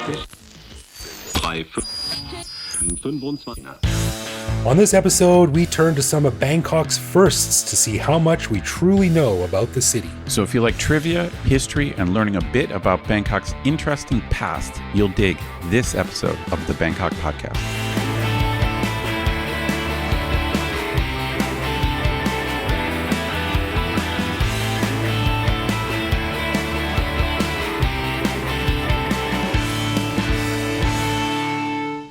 On this episode, we turn to some of Bangkok's firsts to see how much we truly know about the city. So if you like trivia, history, and learning a bit about Bangkok's interesting past, you'll dig this episode of the Bangkok Podcast.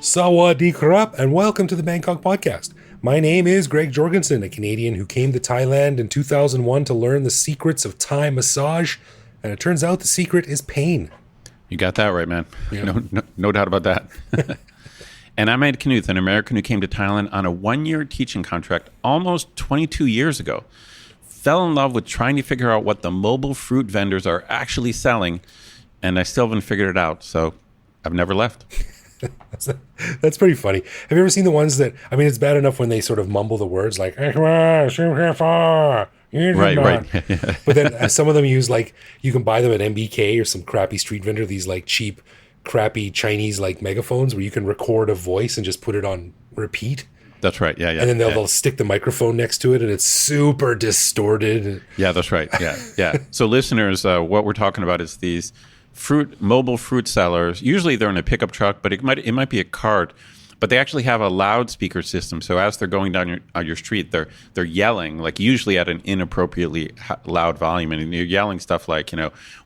Sawadee krap, and welcome to the Bangkok Podcast. My name is Greg Jorgensen, a Canadian who came to Thailand in 2001 to learn the secrets of Thai massage, and it turns out the secret is pain. You got that right, man. Yeah. No doubt about that. And I'm Ed Knuth, an American who came to Thailand on a one-year teaching contract almost 22 years ago. Fell in love with trying to figure out what the mobile fruit vendors are actually selling, and I still haven't figured it out, so I've never left. That's pretty funny. Have you ever seen the ones that, I mean, it's bad enough when they sort of mumble the words like, right. But then some of them use, like, you can buy them at MBK or some crappy street vendor, these like cheap, crappy Chinese like megaphones where you can record a voice and just put it on repeat. That's right. Yeah. And then they'll stick the microphone next to it and it's super distorted. Yeah, that's right. Yeah. So listeners, what we're talking about is these mobile fruit sellers. Usually they're in a pickup truck, but it might be a cart, but they actually have a loudspeaker system. So as they're going down your street, they're yelling, like usually at an inappropriately loud volume, and you're yelling stuff like,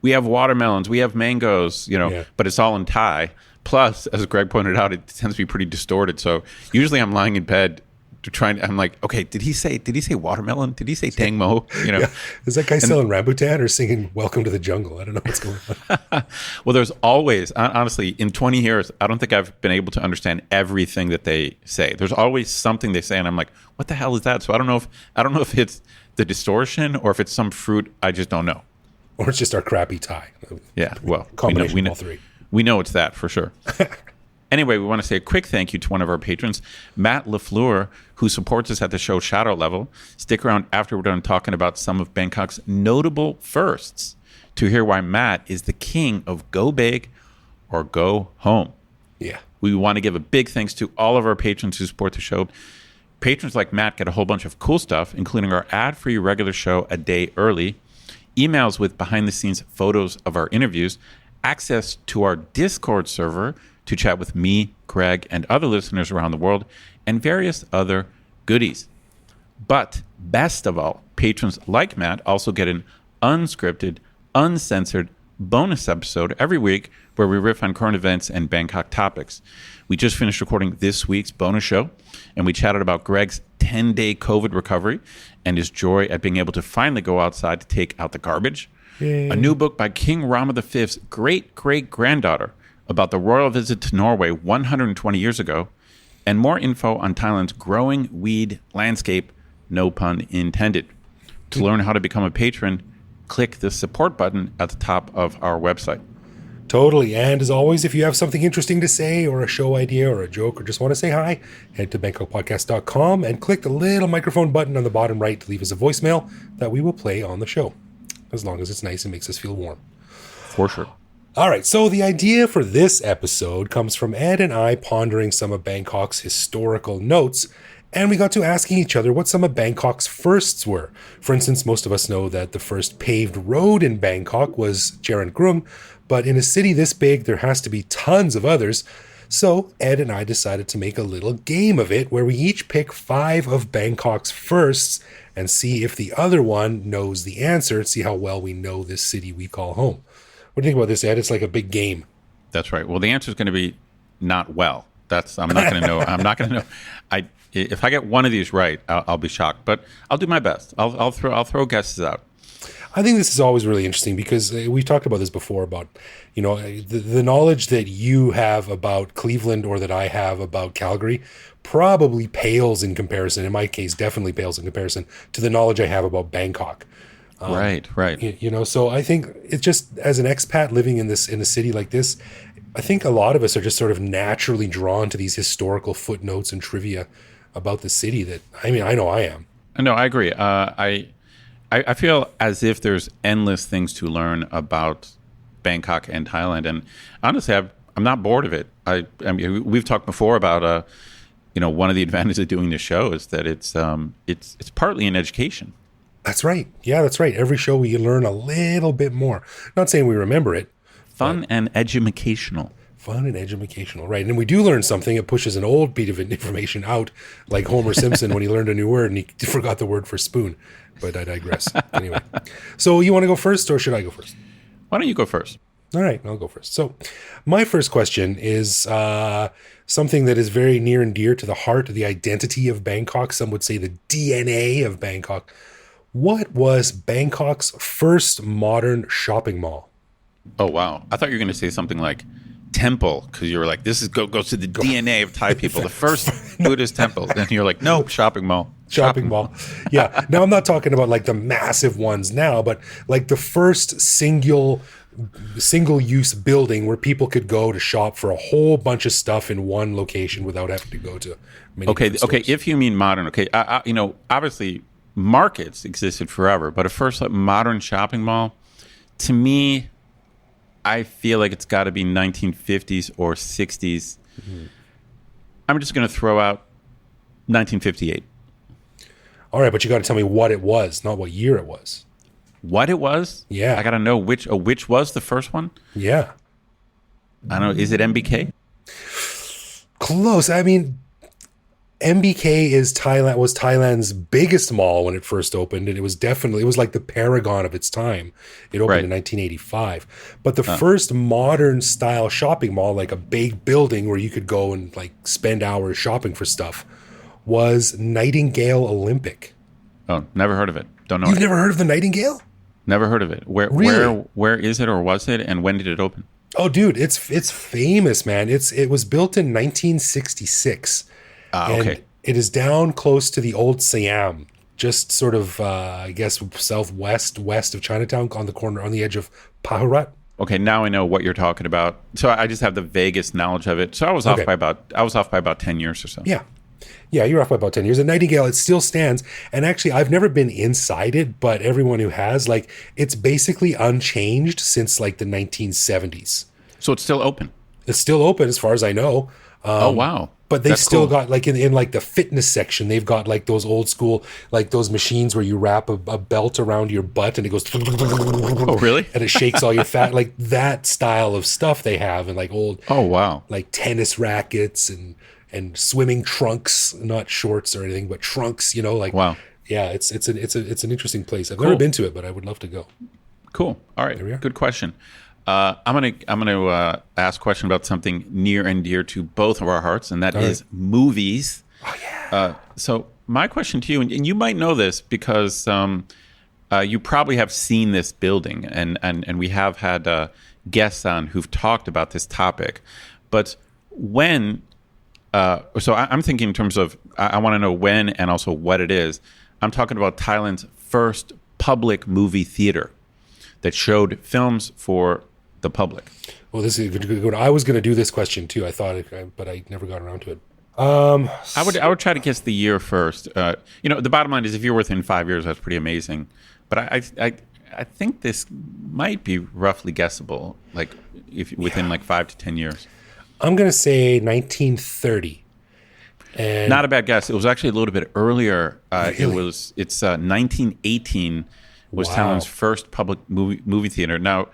we have watermelons, we have mangoes, but it's all in Thai. Plus, as Greg pointed out, it tends to be pretty distorted. So usually I'm lying in bed I'm like, okay, did he say watermelon? Did he say tang mo? Yeah. Is that guy selling rambutan or singing Welcome to the Jungle? I don't know what's going on. Well, there's always, honestly, in 20 years, I don't think I've been able to understand everything that they say. There's always something they say, and I'm like, what the hell is that? So I don't know if it's the distortion or if it's some fruit I just don't know. Or it's just our crappy Thai. Yeah, well, combination of all three. We know it's that for sure. Anyway, we want to say a quick thank you to one of our patrons, Matt LaFleur, who supports us at the show Shadow Level. Stick around after we're done talking about some of Bangkok's notable firsts to hear why Matt is the king of go big or go home. Yeah. We want to give a big thanks to all of our patrons who support the show. Patrons like Matt get a whole bunch of cool stuff, including our ad-free regular show a day early, emails with behind-the-scenes photos of our interviews, access to our Discord server to chat with me, Greg, and other listeners around the world, and various other goodies. But best of all, patrons like Matt also get an unscripted, uncensored bonus episode every week where we riff on current events and Bangkok topics. We just finished recording this week's bonus show, and we chatted about Greg's 10-day COVID recovery and his joy at being able to finally go outside to take out the garbage. Yay. A new book by King Rama V's great-great-granddaughter about the royal visit to Norway 120 years ago, and more info on Thailand's growing weed landscape, no pun intended. To learn how to become a patron, click the support button at the top of our website. Totally. And as always, if you have something interesting to say or a show idea or a joke or just want to say hi, head to bangkokpodcast.com and click the little microphone button on the bottom right to leave us a voicemail that we will play on the show, as long as it's nice and makes us feel warm. For sure. All right, so the idea for this episode comes from Ed and I pondering some of Bangkok's historical notes, and we got to asking each other what some of Bangkok's firsts were. For instance, most of us know that the first paved road in Bangkok was Charoen Krung, but in a city this big, there has to be tons of others. So Ed and I decided to make a little game of it where we each pick 5 of Bangkok's firsts and see if the other one knows the answer, see how well we know this city we call home. What do you think about this, Ed? It's like a big game. That's right. Well, the answer is going to be not well. I'm not going to know. I'm not going to know. If I get one of these right, I'll be shocked. But I'll do my best. I'll throw guesses out. I think this is always really interesting because we've talked about this before about, the knowledge that you have about Cleveland or that I have about Calgary probably pales in comparison. In my case, definitely pales in comparison to the knowledge I have about Bangkok. Right. So I think it's just as an expat living in a city like this, I think a lot of us are just sort of naturally drawn to these historical footnotes and trivia about the city that, I know I am. No, I agree. I feel as if there's endless things to learn about Bangkok and Thailand. And honestly, I'm not bored of it. I mean, we've talked before about one of the advantages of doing this show is that it's partly an education. That's right. Yeah, that's right. Every show we learn a little bit more. Not saying we remember it. Fun and educational. Fun and educational, right? And we do learn something. It pushes an old bit of information out, like Homer Simpson when he learned a new word and he forgot the word for spoon. But I digress. Anyway, so you want to go first or should I go first? Why don't you go first? All right, I'll go first. So my first question is something that is very near and dear to the heart, the identity of Bangkok. Some would say the DNA of Bangkok. What was Bangkok's first modern shopping mall? Oh, wow. I thought you were going to say something like temple, because you were like, this goes to the DNA of Thai people. The first Buddhist temple. Then you're like, no, shopping mall. Shopping mall. Yeah. Now, I'm not talking about like the massive ones now, but like the first single-use building where people could go to shop for a whole bunch of stuff in one location without having to go to many different stores. If you mean modern, obviously markets existed forever, but a first modern shopping mall, to me, I feel like it's got to be 1950s or 60s. Mm-hmm. I'm just going to throw out 1958. All right, but you got to tell me what it was, not what year it was. What it was? Yeah. I got to know which was the first one? Yeah. I don't know. Is it MBK? Close. I mean, MBK was Thailand's biggest mall when it first opened, and it was like the paragon of its time. It opened in 1985. But the first modern style shopping mall, like a big building where you could go and like spend hours shopping for stuff, was Nightingale Olympic. Oh, never heard of it. Don't know. You've never heard of the Nightingale? Never heard of it. Really? Where is it or was it, and when did it open? Oh, dude, it's famous, man. It was built in 1966. Okay. It is down close to the old Siam, just sort of, I guess, west of Chinatown, on the edge of Pahurat. Okay, now I know what you're talking about. So I just have the vaguest knowledge of it. So I was off by about 10 years or so. Yeah, you're off by about 10 years. And Nightingale, it still stands. And actually, I've never been inside it, but everyone who has, like, it's basically unchanged since like the 1970s. So it's still open? It's still open as far as I know. Oh, wow. But they've still got, like, in like the fitness section, they've got like those old school, like those machines where you wrap a belt around your butt and it goes. Oh, really? And it shakes all your fat. Like that style of stuff they have, and like old. Oh, wow. Like tennis rackets and swimming trunks, not shorts or anything, but trunks. Like. Wow. Yeah, it's an interesting place. I've never been to it, but I would love to go. Cool. All right. Good question. I'm gonna ask a question about something near and dear to both of our hearts, and that is movies. Oh yeah. So my question to you, and you might know this because you probably have seen this building, and we have had guests on who've talked about this topic. But when, so I'm thinking in terms of I want to know when and also what it is. I'm talking about Thailand's first public movie theater that showed films for the public. Well, this is good. I was going to do this question too. I thought, but I never got around to it. I would try to guess the year first. The bottom line is, if you're within 5 years, that's pretty amazing. But I think this might be roughly guessable, like if within like 5 to 10 years. I'm going to say 1930. And not a bad guess. It was actually a little bit earlier. Really? It's 1918 was Thailand's first public movie theater. Now,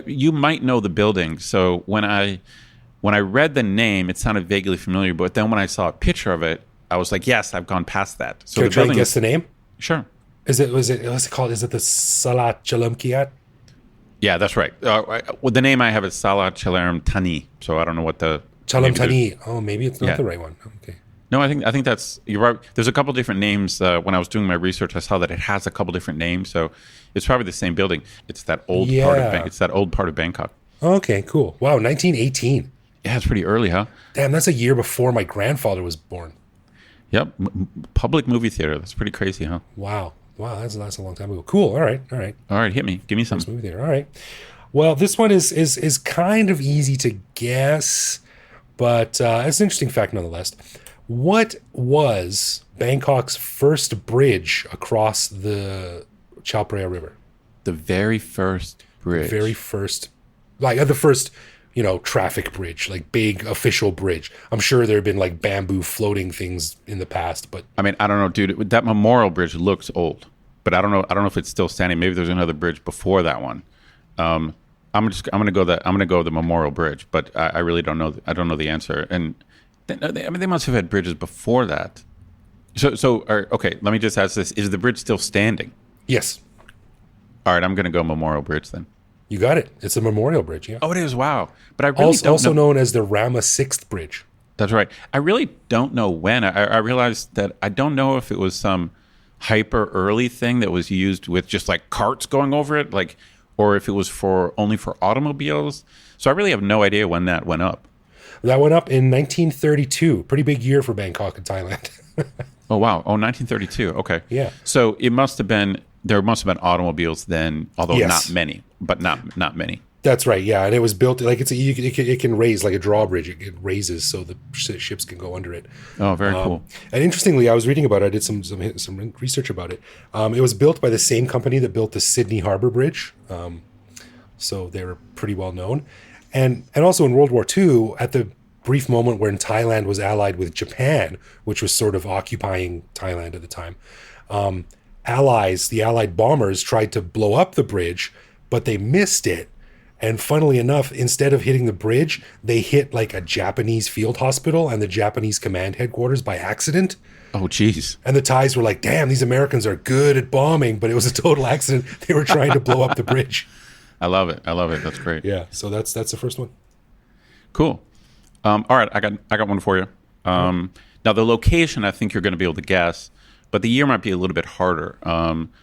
you might know the building. So when I read the name, it sounded vaguely familiar. But then when I saw a picture of it, I was like, yes, I've gone past that. So can I try and guess the name? Sure. What's it called? Is it the Salat Chalam Kiat? Yeah, that's right. Well, the name I have is Salat Chalam Tani. So I don't know what the Chalam Tani. Oh, maybe it's not the right one. Okay. No, I think that's, you're right. There's a couple different names. When I was doing my research, I saw that it has a couple different names. So it's probably the same building. It's that old part of Bangkok. Okay, cool. Wow, 1918. Yeah, it's pretty early, huh? Damn, that's a year before my grandfather was born. Yep, public movie theater. That's pretty crazy, huh? Wow, that's a long time ago. Cool. All right. Hit me. Give me some. Movie theater. All right. Well, this one is kind of easy to guess, but it's an interesting fact nonetheless. What was Bangkok's first bridge across the Chao Phraya River? The very first bridge. The very first, like the first traffic bridge, like big official bridge. I'm sure there have been like bamboo floating things in the past, but I mean, I don't know, dude. That memorial bridge looks old, but I don't know. I don't know if it's still standing. Maybe there's another bridge before that one. I'm gonna go the memorial bridge, but I really don't know. I don't know the answer. And they must have had bridges before that. Okay. Let me just ask this: is the bridge still standing? yes, All right, I'm gonna go memorial bridge then. you got it. It's a memorial bridge. Yeah. Oh, it is. Wow. But I really don't Also know. known as the Rama Sixth Bridge. That's right. I really don't know when. I realized that I don't know if it was some hyper early thing that was used with just like carts going over it, like, or if it was only for automobiles. So I really have no idea when that went up. That went up in 1932. Pretty big year for Bangkok and Thailand. Oh, wow. Oh, 1932. Okay. Yeah. So there must have been automobiles then, although Yes. not many, but not many. That's right. Yeah, and it was built like it can raise like a drawbridge. It raises so the ships can go under it. Oh, very cool. And interestingly, I was reading about it. I did some research about it. It was built by the same company that built the Sydney Harbour Bridge. So they were pretty well known. And also in World War II, at the brief moment when Thailand was allied with Japan, which was sort of occupying Thailand at the time, the Allied bombers tried to blow up the bridge, but they missed it. And funnily enough, instead of hitting the bridge, they hit like a Japanese field hospital and the Japanese command headquarters by accident. Oh, geez. And the Thais were like, damn, these Americans are good at bombing, but it was a total accident. They were trying to blow up the bridge. I love it. That's great. Yeah, so that's the first one. Cool. All right, I got one for you. Now the location, I think you're going to be able to guess, but the year might be a little bit harder.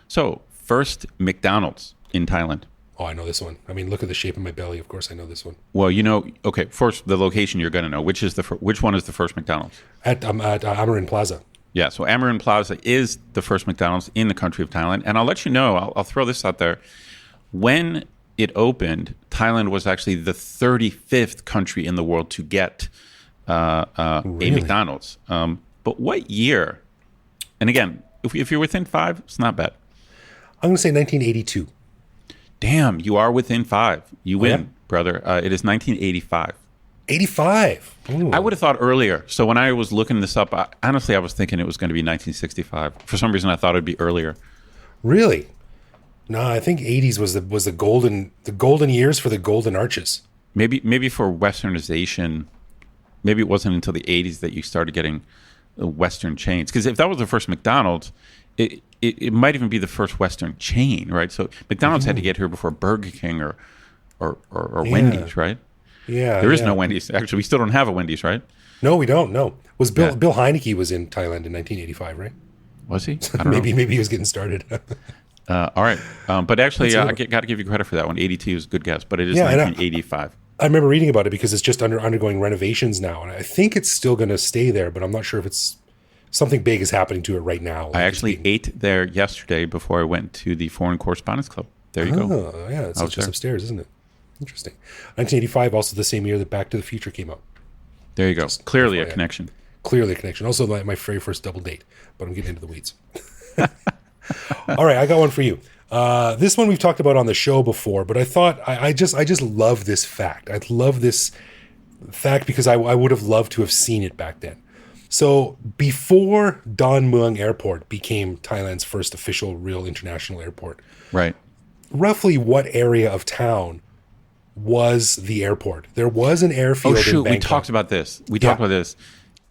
So first McDonald's in Thailand. Oh, I know this one. I mean, look at the shape of my belly. Of course, I know this one. Well, okay. First, the location you're going to know. Which one is the first McDonald's? At Amarin Plaza. Yeah, so Amarin Plaza is the first McDonald's in the country of Thailand, and I'll let you know. I'll throw this out there. When it opened, Thailand was actually the 35th country in the world to get a McDonald's. But what year? And again, if you're within 5, it's not bad. I'm going to say 1982. Damn, you are within 5. You win, yeah? brother. It is 1985. 85. Ooh. I would have thought earlier. So when I was looking this up, honestly, I was thinking it was going to be 1965. For some reason, I thought it'd be earlier. Really? No, I think 80s was the golden years for the golden arches. Maybe for Westernization, maybe it wasn't until the 80s that you started getting Western chains. Because if that was the first McDonald's, it might even be the first Western chain, right? So McDonald's had to get here before Burger King or Wendy's, right? Yeah. There is no Wendy's. Actually, we still don't have a Wendy's, right? No, we don't. No. Was Bill Heineke was in Thailand in 1985, right? Was he? I don't know. Maybe he was getting started. All right. But actually, I got to give you credit for that one. 82 is a good guess, but it is 1985. I remember reading about it because it's just undergoing renovations now. And I think it's still going to stay there, but I'm not sure if it's something big is happening to it right now. I actually ate there yesterday before I went to the Foreign Correspondence Club. There you go. Oh, yeah. It's just upstairs, isn't it? Interesting. 1985, also the same year that Back to the Future came out. There you go. Clearly a connection. Clearly a connection. Also, my very first double date, but I'm getting into the weeds. All right, I got one for you. This one we've talked about on the show before, but I thought I just love this fact. I love this fact because I would have loved to have seen it back then. So before Don Mueang Airport became Thailand's first official real international airport, right? Roughly what area of town was the airport? There was an airfield in Bangkok. We talked about this. Talked about this.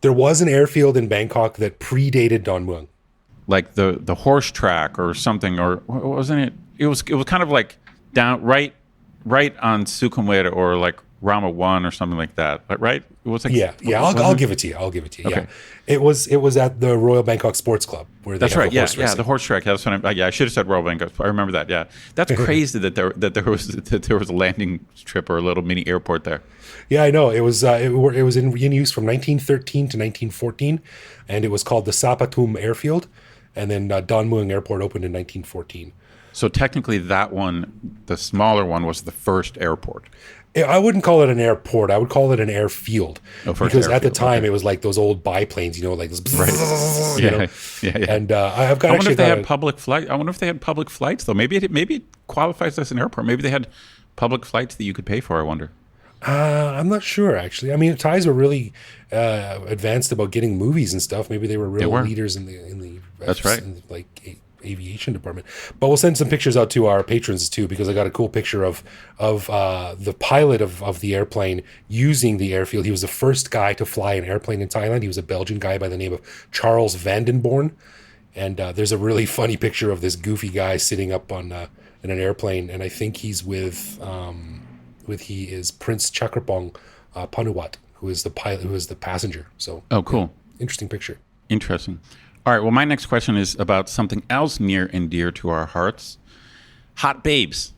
There was an airfield in Bangkok that predated Don Mueang. Like the horse track or something, or wasn't it? It was kind of like down right on Sukhumvit or like Rama 1 or something like that. Right? It was like I'll give it to you. Okay. Yeah, it was at the Royal Bangkok Sports Club where they that's right. The horse racing. The horse track. That's what I should have said Royal Bangkok. I remember that. Yeah, that's crazy that there was a landing strip or a little mini airport there. Yeah, I know. It was in use from 1913 to 1914, and it was called the Sapatum Airfield. And then Don Mueang Airport opened in 1914. So technically that one, the smaller one, was the first airport. I wouldn't call it an airport. I would call it an airfield. Because at the time, it was like those old biplanes, like this. Right. Yeah. And I've got. I wonder if they had public flight. I wonder if they had public flights though. Maybe it qualifies as an airport. Maybe they had public flights that you could pay for. I wonder. I'm not sure, actually. I mean, Thais were really advanced about getting movies and stuff. Maybe they were real leaders in the That's right. in the, aviation department. But we'll send some pictures out to our patrons too, because I got a cool picture of the pilot of the airplane using the airfield. He was the first guy to fly an airplane in Thailand. He was a Belgian guy by the name of Charles Vandenborn. And there's a really funny picture of this goofy guy sitting up on in an airplane, and I think he's with he is Prince Chakrapong Panuwat, who is the pilot, who is the passenger. So, oh, cool, yeah, interesting picture. Interesting. All right. Well, my next question is about something else near and dear to our hearts: hot babes.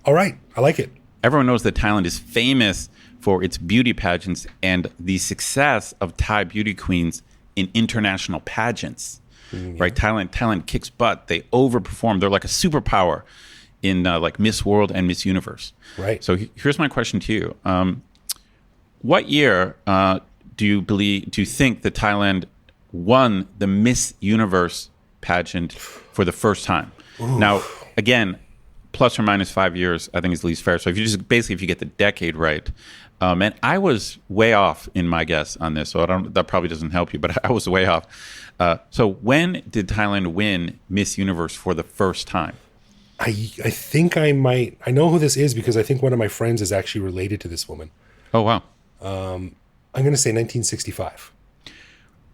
All right, I like it. Everyone knows that Thailand is famous for its beauty pageants and the success of Thai beauty queens in international pageants. Right? Thailand kicks butt. They overperform. They're like a superpower in like Miss World and Miss Universe. Right. So here's my question to you: what year do you think that Thailand won the Miss Universe pageant for the first time? Ooh. Now, again, plus or minus 5 years, I think is the least fair. So if you get the decade right, and I was way off in my guess on this, so that probably doesn't help you, but I was way off. So when did Thailand win Miss Universe for the first time? I think I know who this is, because I think one of my friends is actually related to this woman. Oh, wow. I'm going to say 1965.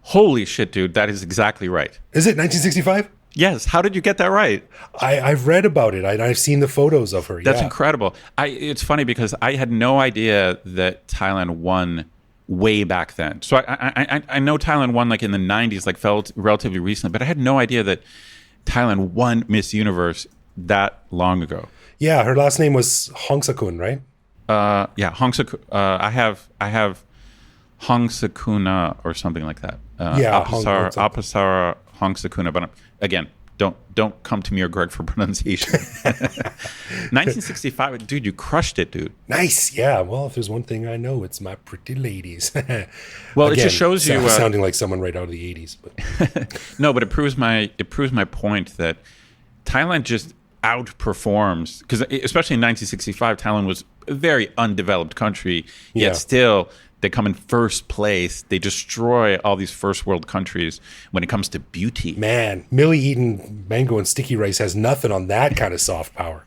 Holy shit, dude. That is exactly right. Is it 1965? Yes. How did you get that right? I've read about it. I've seen the photos of her. That's incredible. It's funny because I had no idea that Thailand won way back then. So I know Thailand won like in the 90s, like felt relatively recently, but I had no idea that Thailand won Miss Universe that long ago. Yeah, her last name was Hongsakun, right? Yeah, Hongsakun. I have Hongsakuna or something like that. Apasara Hongsakuna. But again, don't come to me or Greg for pronunciation. 1965, dude, you crushed it, dude. Nice, yeah. Well, if there's one thing I know, it's my pretty ladies. Well, again, it just shows you sounding like someone right out of the 80s. But no, but it proves my point that Thailand just outperforms, because especially in 1965, Thailand was a very undeveloped country, yet still they come in first place. They destroy all these first world countries when it comes to beauty. Man, Millie eating mango and sticky rice has nothing on that kind of soft power.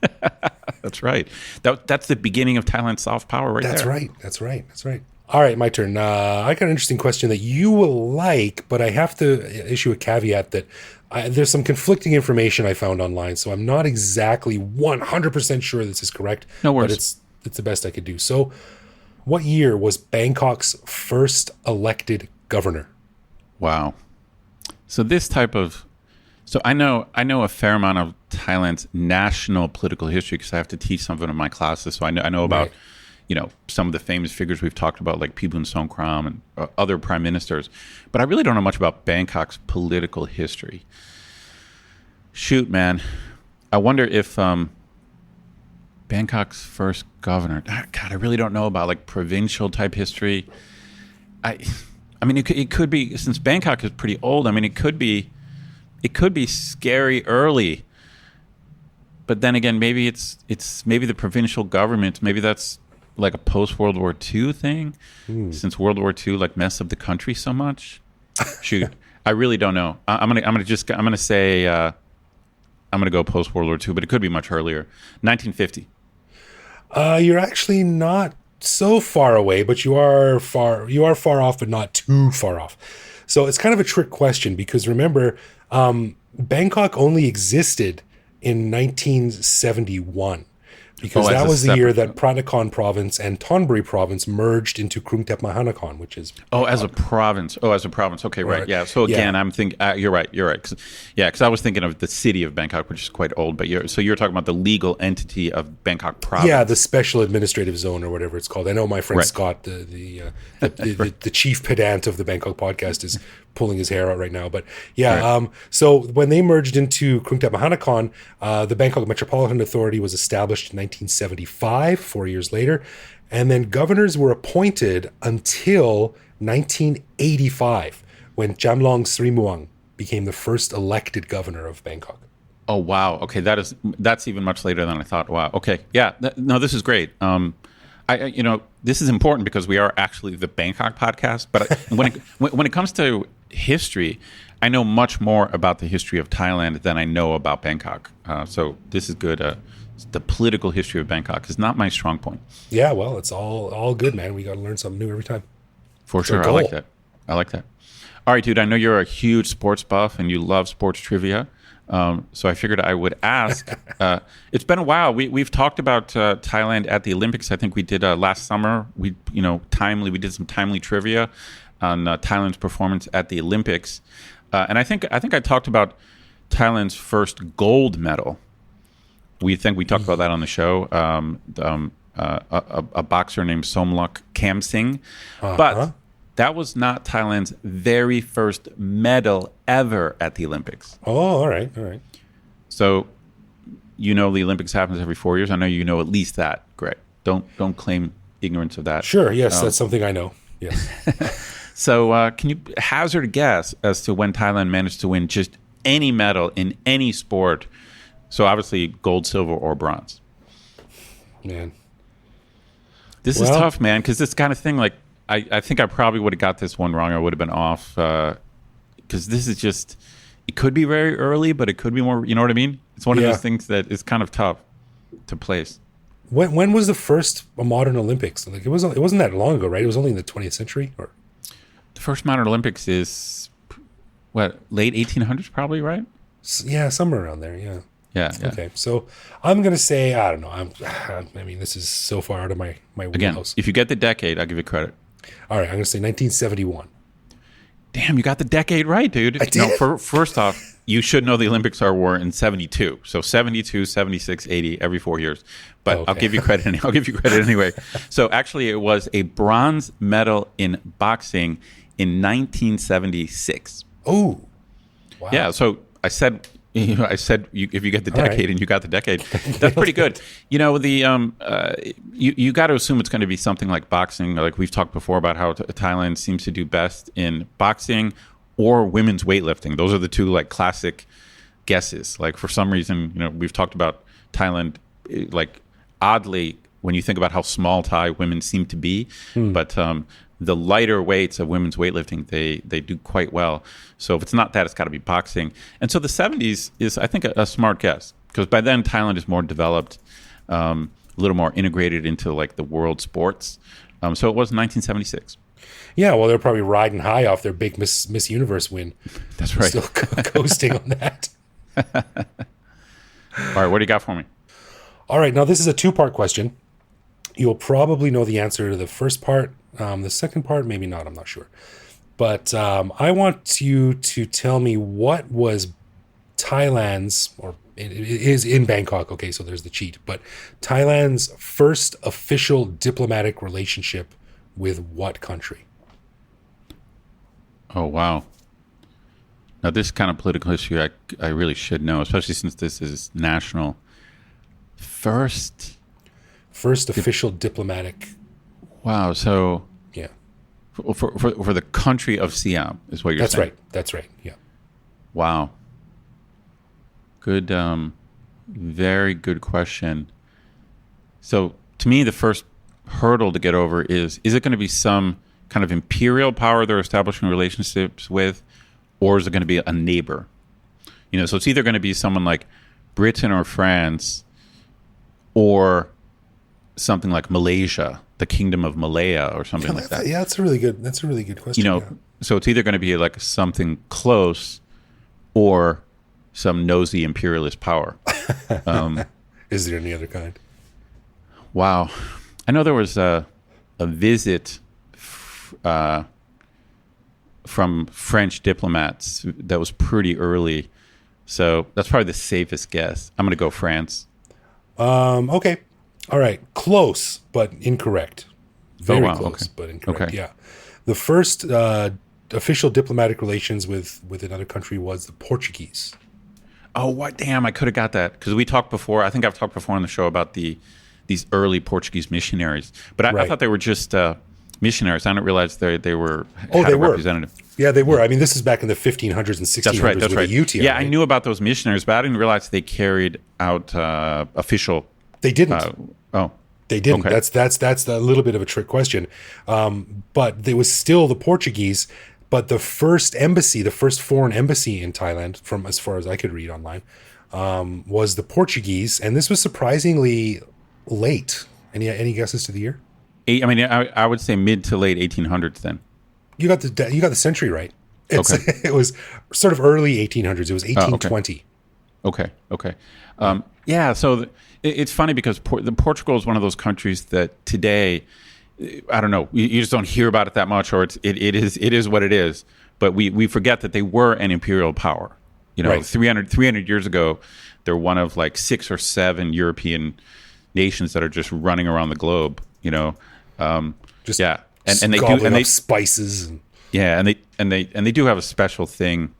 That's right. That's the beginning of Thailand's soft power right there. That's right. All right, my turn. I got an interesting question that you will like, but I have to issue a caveat that there's some conflicting information I found online, so I'm not exactly 100% sure this is correct. No worries. But it's the best I could do. So, what year was Bangkok's first elected governor? Wow. So I know a fair amount of Thailand's national political history because I have to teach some of it in my classes. So I know about some of the famous figures we've talked about, like Pibun Songkram and other prime ministers. But I really don't know much about Bangkok's political history. Shoot, man. I wonder if Bangkok's first governor. God, I really don't know about like provincial type history. I mean, it could be, since Bangkok is pretty old. I mean, it could be scary early. But then again, maybe it's maybe the provincial government. Maybe that's like a post World War II thing, since World War II like messed up the country so much. Shoot, I really don't know. I'm gonna go post World War II, but it could be much earlier. 1950. You're actually not so far away, but you are far off, but not too far off. So it's kind of a trick question, because remember, Bangkok only existed in 1971. Because that was the year that Pratnakhon province and Thonburi province merged into Krungthep Mahanakhon, which is as a province. Okay, right. Yeah. So again, I'm thinking you're right. Because I was thinking of the city of Bangkok, which is quite old. But you're talking about the legal entity of Bangkok province. Yeah, the special administrative zone or whatever it's called. I know my friend Scott, the chief pedant of the Bangkok podcast, is pulling his hair out right now. But so when they merged into Krungthep Mahanakhon, the Bangkok Metropolitan Authority was established in 1975, 4 years later, and then governors were appointed until 1985, when Jamlong Srimuang became the first elected governor of Bangkok. Oh wow! Okay, that's even much later than I thought. Wow. Okay, yeah. No, this is great. This is important because we are actually the Bangkok podcast. But when it comes to history, I know much more about the history of Thailand than I know about Bangkok. So this is good. The political history of Bangkok is not my strong point. Yeah, well, it's all good, man. We got to learn something new every time. For sure. I like that. All right, dude, I know you're a huge sports buff and you love sports trivia. So I figured I would ask. It's been a while. We've talked about Thailand at the Olympics. I think we did last summer. We did some timely trivia on Thailand's performance at the Olympics. And I think I talked about Thailand's first gold medal. We talked about that on the show. A boxer named Somluck Kamsing. But that was not Thailand's very first medal ever at the Olympics. Oh, all right. So, the Olympics happens every 4 years. I know you know at least that, Greg. Don't claim ignorance of that. Sure, yes, that's something I know. Yes. So, can you hazard a guess as to when Thailand managed to win just any medal in any sport? So, obviously, gold, silver, or bronze. Man. This is tough, man, because this kind of thing, like, I think I probably would have got this one wrong. I would have been off because this is just, it could be very early, but it could be more, you know what I mean? It's one of those things that is kind of tough to place. When was the first modern Olympics? Like it wasn't that long ago, right? It was only in the 20th century? Or the first modern Olympics is, late 1800s probably, right? Yeah, somewhere around there, yeah. Yeah. Okay, so I'm going to say, I don't know. This is so far out of my wheelhouse. Again, if you get the decade, I'll give you credit. All right, I'm going to say 1971. Damn, you got the decade right, dude. I did? No, first off, you should know the Olympics were in 72. So 72, 76, 80, every 4 years. But okay. I'll give you credit anyway. So actually, it was a bronze medal in boxing in 1976. Oh, wow. Yeah, so I said... if you get the decade and you got the decade, that's pretty good. You got to assume it's going to be something like boxing. Like we've talked before about how Thailand seems to do best in boxing or women's weightlifting. Those are the two like classic guesses. Like for some reason, we've talked about Thailand, like oddly, when you think about how small Thai women seem to be, but the lighter weights of women's weightlifting, they do quite well. So if it's not that, it's got to be boxing. And so the 70s is, I think, a smart guess because by then Thailand is more developed, a little more integrated into like the world sports. So it was 1976. Yeah, well, they're probably riding high off their big Miss Universe win. That's right. Still coasting on that. All right, what do you got for me? All right, now this is a two-part question. You'll probably know the answer to the first part. The second part, maybe not. I'm not sure. But I want you to tell me what was Thailand's, or it is in Bangkok. Okay, so there's the cheat. But Thailand's first official diplomatic relationship with what country? Oh, wow. Now, this kind of political history I really should know, especially since this is national. First official diplomatic. Wow. So yeah, for the country of Siam is what you're saying. That's right. Yeah. Wow. Good. Very good question. So to me, the first hurdle to get over is it going to be some kind of imperial power they're establishing relationships with, or is it going to be a neighbor? So it's either going to be someone like Britain or France, or something like Malaysia, the Kingdom of Malaya, or something like that. Yeah, that's a really good question. So it's either going to be like something close, or some nosy imperialist power. Is there any other kind? Wow, I know there was a visit from French diplomats that was pretty early, so that's probably the safest guess. I'm going to go France. Okay. All right. Close, but incorrect. Very close, but incorrect. Okay. Yeah. The first official diplomatic relations with another country was the Portuguese. Oh, what? Damn, I could have got that. Because we talked before. I think I've talked before on the show about these early Portuguese missionaries. But I thought they were just missionaries. I didn't realize they were they were representative. Yeah, they were. I mean, this is back in the 1500s and 1600s. That's right. The UTI. Yeah, right? I knew about those missionaries, but I didn't realize they carried out official. They didn't. They didn't. Okay. That's a little bit of a trick question. But there was still the Portuguese. But the first embassy, the first foreign embassy in Thailand, from as far as I could read online, was the Portuguese, and this was surprisingly late. Any guesses to the year? I would say mid to late 1800s. Then You got the century right. Okay. It was sort of early 1800s. It was 1820. Okay. Yeah. So it's funny because Portugal is one of those countries that today, I don't know, you just don't hear about it that much, or it is what it is. But we forget that they were an imperial power. Right. 300 years ago, they're one of like 6 or 7 European nations that are just running around the globe. Just yeah, and they gobbling do up spices. and they do have a special thing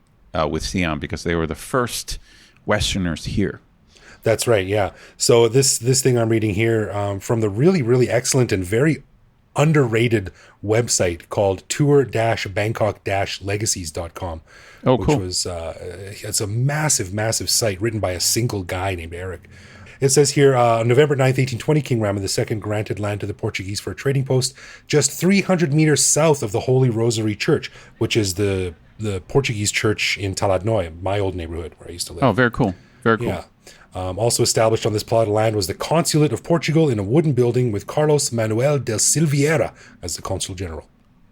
with Siam because they were the first Westerners here. That's right. Yeah. So this thing I'm reading here from the really, really excellent and very underrated website called tour-bangkok-legacies.com. Oh, cool. Which was, it's a massive, massive site written by a single guy named Eric. It says here, on November 9th, 1820, King Rama II granted land to the Portuguese for a trading post just 300 meters south of the Holy Rosary Church, which is the Portuguese church in Taladnoy, my old neighborhood where I used to live. Oh, very cool. Very cool. Yeah. Also established on this plot of land was the Consulate of Portugal in a wooden building with Carlos Manuel del Silveira as the Consul General.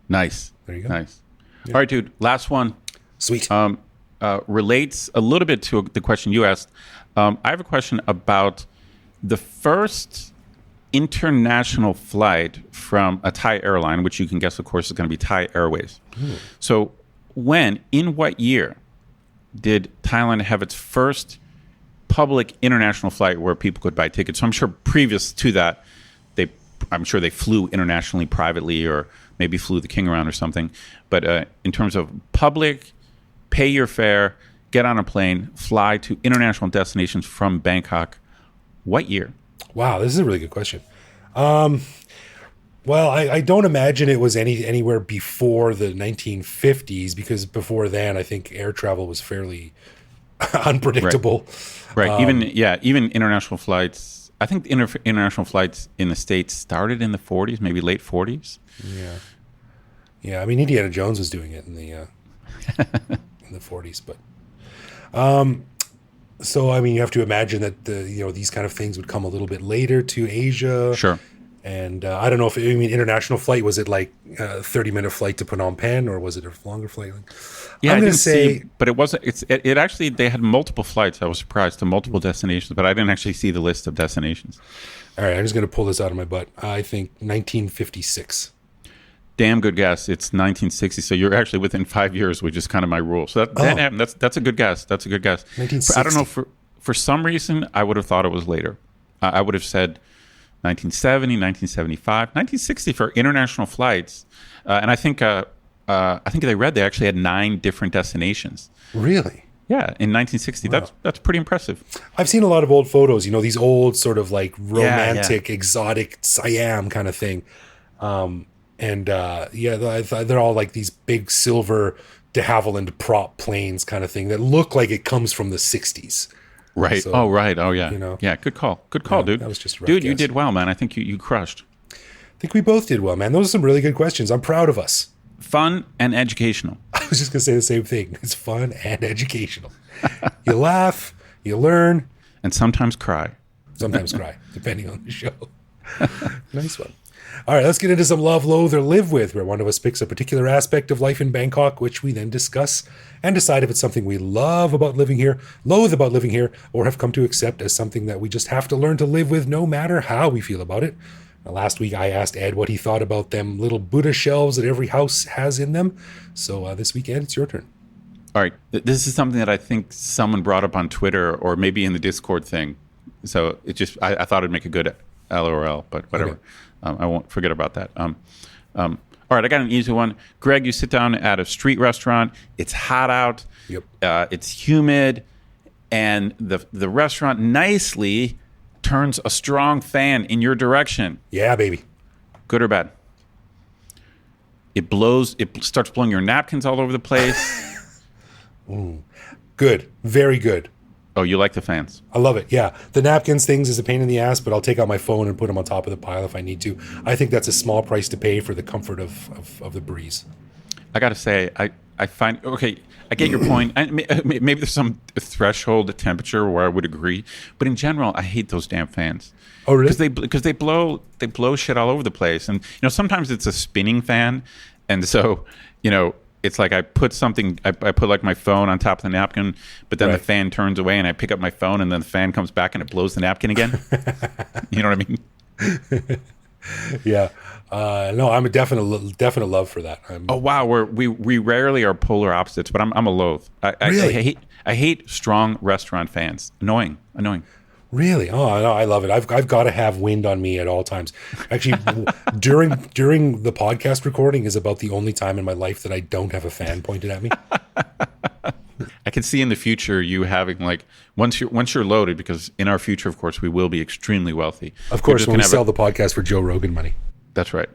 Nice. There you go. Nice. Yeah. All right, dude. Last one. Sweet. Relates a little bit to the question you asked. I have a question about the first international flight from a Thai airline, which you can guess, of course, is going to be Thai Airways. So in what year did Thailand have its first public international flight where people could buy tickets? So I'm sure previous to that, I'm sure they flew internationally privately or maybe flew the king around or something. But in terms of public, pay your fare, get on a plane, fly to international destinations from Bangkok, what year? Wow, this is a really good question. Well, I don't imagine it was anywhere before the 1950s, because before then, I think air travel was fairly unpredictable. Right. Even international flights. I think international flights in the States started in the 40s, maybe late 40s. Yeah. I mean, Indiana Jones was doing it in the in the 40s, but so I mean, you have to imagine that these kind of things would come a little bit later to Asia. Sure. And I don't know if international flight, was it like a 30-minute flight to Phnom Penh, or was it a longer flight? Yeah, I'm going to say, but it wasn't. It actually, they had multiple flights. I was surprised, to multiple destinations, but I didn't actually see the list of destinations. All right, I'm just going to pull this out of my butt. I think 1956. Damn good guess. It's 1960. So you're actually within 5 years, which is kind of my rule. So that happened. That's a good guess. That's a good guess. 1960. I don't know, for some reason I would have thought it was later. I would have said 1970, 1975, 1960 for international flights. And I think they actually had 9 different destinations. Really? Yeah, in 1960. Wow. That's pretty impressive. I've seen a lot of old photos, these old sort of like romantic, exotic Siam kind of thing. They're all like these big silver de Havilland prop planes kind of thing that look like it comes from the 60s. Right. So, right. Oh, yeah. Yeah, good call. Good call, dude. That was just a rough dude, guess. You did well, man. I think you crushed. I think we both did well, man. Those are some really good questions. I'm proud of us. Fun and educational. I was just going to say the same thing. It's fun and educational. You laugh, you learn. And sometimes cry. Sometimes cry, depending on the show. Nice one. All right, let's get into some love, loathe, or live with, where one of us picks a particular aspect of life in Bangkok, which we then discuss and decide if it's something we love about living here, loathe about living here, or have come to accept as something that we just have to learn to live with no matter how we feel about it. Now, last week, I asked Ed what he thought about them little Buddha shelves that every house has in them. So this week, Ed, it's your turn. All right. This is something that I think someone brought up on Twitter or maybe in the Discord thing. So I thought it'd make a good LOL, but whatever. Okay. I won't forget about that. All right, I got an easy one. Greg, you sit down at a street restaurant. It's hot out. Yep. It's humid, and the restaurant nicely turns a strong fan in your direction. Yeah, baby. Good or bad? It starts blowing your napkins all over the place. Good. Very good. Oh, you like the fans? I love it. Yeah. The napkins things is a pain in the ass, but I'll take out my phone and put them on top of the pile if I need to. I think that's a small price to pay for the comfort of the breeze. I got to say, I find, okay, I get your point. Maybe there's some threshold temperature where I would agree, but in general, I hate those damn fans. Oh, really? Because they blow shit all over the place, and sometimes it's a spinning fan, and so it's like I put like my phone on top of the napkin, but then the fan turns away, and I pick up my phone, and then the fan comes back, and it blows the napkin again. You know what I mean? Yeah. No, I'm a definite love for that. Oh wow, we rarely are polar opposites, but I'm a loathe. Really? I hate strong restaurant fans. Annoying. Really? Oh, no, I love it. I've got to have wind on me at all times. Actually, during the podcast recording is about the only time in my life that I don't have a fan pointed at me. I can see in the future you having like once you're loaded, because in our future, of course, we will be extremely wealthy. Of course, when we sell the podcast for Joe Rogan money. That's right.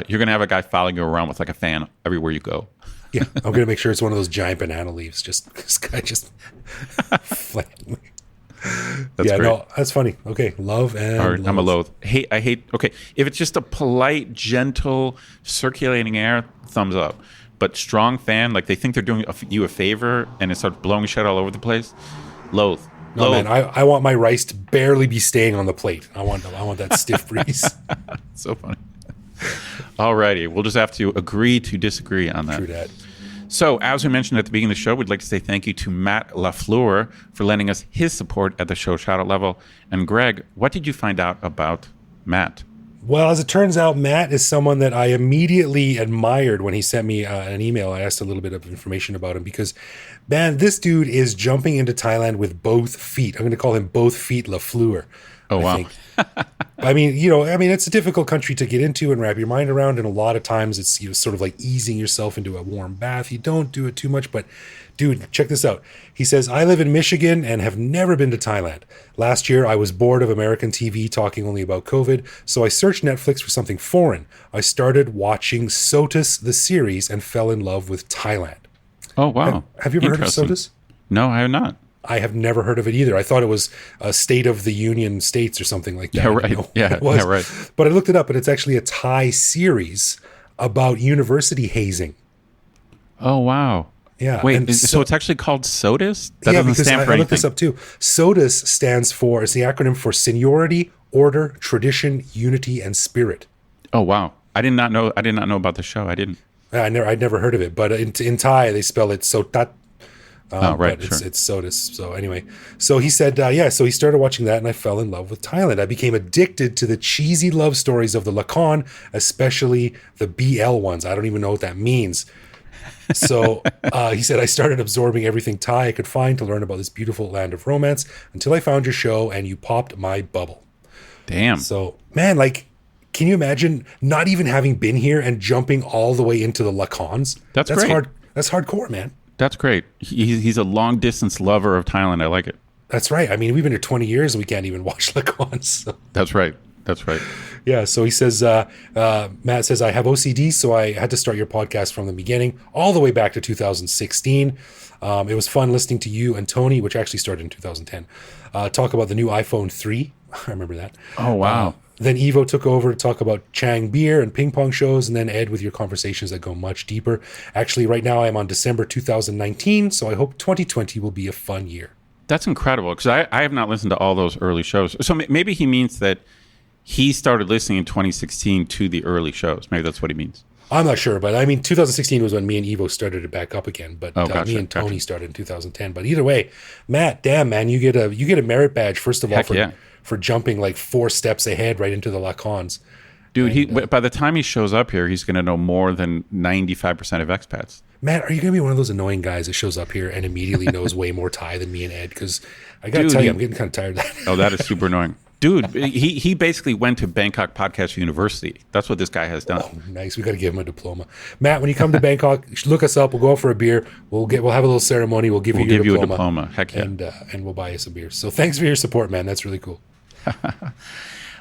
You're gonna have a guy following you around with like a fan everywhere you go. Yeah, I'm gonna make sure it's one of those giant banana leaves. Just this guy just flapping. That's great. No, that's funny. Okay, love and All right, I'm a loathe. loathe. I hate. Okay, if it's just a polite, gentle, air, thumbs up. But strong fan, like they think they're doing you a favor, and it starts blowing shit all over the place. Loathe. No, man, I want my rice to barely be staying on the plate. I want that stiff breeze. So funny. Alrighty, we'll just have to agree to disagree on that. True that. So, as we mentioned at the beginning of the show, we'd like to say thank you to Matt Lafleur for lending us his support at the show shout-out level. And Greg, what did you find out about Matt? Well, as it turns out, Matt is someone that I immediately admired when he sent me an email. I asked a little bit of information about him because, man, this dude is jumping into Thailand with both feet. I'm going to call him both feet Lafleur. Oh, wow. I mean, it's a difficult country to get into and wrap your mind around. And a lot of times it's sort of like easing yourself into a warm bath. You don't do it too much, but dude, check this out. He says, I live in Michigan and have never been to Thailand. Last year, I was bored of American TV talking only about COVID, so I searched Netflix for something foreign. I started watching SOTUS, the series, and fell in love with Thailand. Oh, wow. Have you ever heard of SOTUS? No, I have not. I have never heard of it either. I thought it was a State of the Union States or something like that. Yeah, right. Yeah, right. But I looked it up, and it's actually a Thai series about university hazing. Oh, wow. Yeah. Wait, so it's actually called SOTUS? That yeah, doesn't because stand for I looked anything. this up too. SOTUS stands for, it's the acronym for Seniority, Order, Tradition, Unity, and Spirit. Oh, wow. I did not know about the show. I didn't. I'd never heard of it, but in Thai they spell it SOTAT. Right, but sure. It's SOTUS. So anyway, so he said, so he started watching that, and I fell in love with Thailand. I became addicted to the cheesy love stories of the Lakan, especially the BL ones. I don't even know what that means. So he said, I started absorbing everything Thai I could find to learn about this beautiful land of romance until I found your show and you popped my bubble. Damn. So, man, like, can you imagine not even having been here and jumping all the way into the Lakans? That's great. That's hardcore, man. That's great. He's a long distance lover of Thailand. I like it. That's right. I mean, we've been here 20 years and we can't even watch Lakans. So. That's right. Yeah. So he says, Matt says, I have OCD, so I had to start your podcast from the beginning, all the way back to 2016. It was fun listening to you and Tony, which actually started in 2010, talk about the new iPhone 3. I remember that. Oh, wow. Then Evo took over to talk about Chang beer and ping pong shows, and then Ed with your conversations that go much deeper. Actually, right now I'm on December 2019, so I hope 2020 will be a fun year. That's incredible, because I have not listened to all those early shows. So maybe he means that he started listening in 2016 to the early shows. Maybe that's what he means. I'm not sure, but I mean, 2016 was when me and Evo started it back up again, but gotcha, me and Tony started in 2010. But either way, Matt, damn, man, you get a merit badge, first of all, for jumping like 4 steps ahead right into the Lakans. Dude, by the time he shows up here, he's going to know more than 95% of expats. Matt, are you going to be one of those annoying guys that shows up here and immediately knows way more Thai than me and Ed? Because I got to tell you, I'm getting kind of tired of that. Oh, that is super annoying. Dude, he basically went to Bangkok Podcast University. That's what this guy has done. Oh, nice. We got to give him a diploma. Matt, when you come to Bangkok, look us up. We'll go out for a beer. We'll have a little ceremony. We'll give you a diploma. Heck yeah. And we'll buy you some beers. So thanks for your support, man. That's really cool.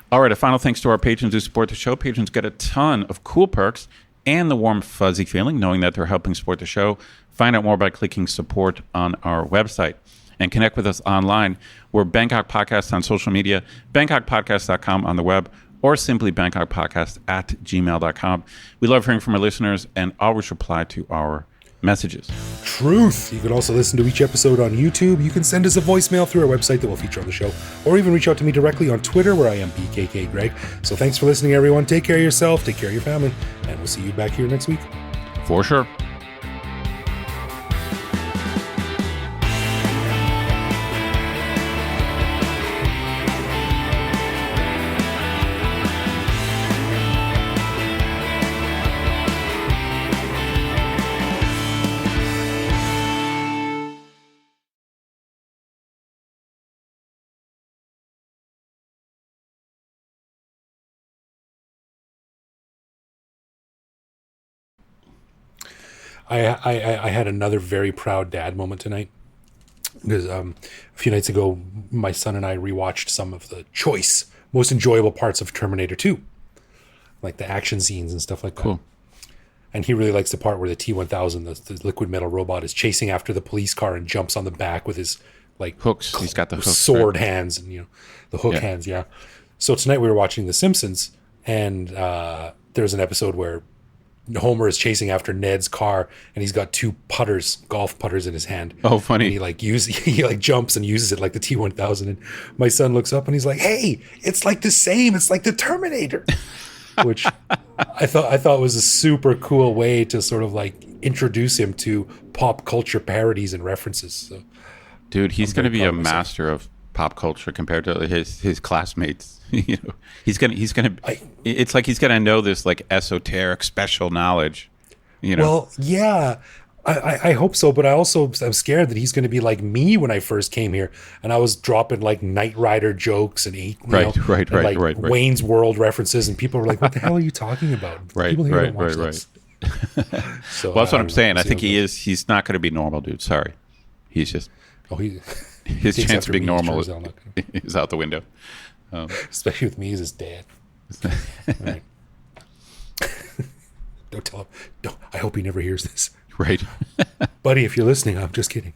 All right, a final thanks to our patrons who support the show. Patrons get a ton of cool perks and the warm, fuzzy feeling knowing that they're helping support the show. Find out more by clicking support on our website. and connect with us online. We're Bangkok Podcast on social media, bangkokpodcast.com on the web, or simply bangkokpodcast@gmail.com. We love hearing from our listeners and always reply to our messages. Truth. You can also listen to each episode on YouTube. You can send us a voicemail through our website that we'll feature on the show, or even reach out to me directly on Twitter, where I am BKK Greg. So thanks for listening, everyone. Take care of yourself, take care of your family, and we'll see you back here next week. For sure. I had another very proud dad moment tonight because a few nights ago, my son and I rewatched some of the most enjoyable parts of Terminator 2, like the action scenes and stuff like that. Cool. And he really likes the part where the T-1000, the liquid metal robot, is chasing after the police car and jumps on the back with his like hooks. He's got the hooks, sword right? hands and the hook hands. Yeah. So tonight we were watching The Simpsons, and there's an episode where Homer is chasing after Ned's car, and he's got two golf putters in his hand. Oh, funny! And he jumps and uses it like the T-1000. And my son looks up and he's like, "Hey, it's like the same. It's like the Terminator," which I thought was a super cool way to sort of like introduce him to pop culture parodies and references. So, dude, he's going to be a master of pop culture compared to his classmates. He's gonna it's like he's gonna know this like esoteric special knowledge, Well, yeah, I hope so, but I'm scared that he's going to be like me when I first came here, and I was dropping like Knight Rider jokes and Wayne's World references, and people were like, "What the hell are you talking about?" People here don't watch this. So well, that's what I'm saying. I think he's not going to be normal, dude. Sorry, he's just his chance of being normal is out the window. Especially with me as his dad. Right. Don't tell him. I hope he never hears this. Right. Buddy, if you're listening, I'm just kidding.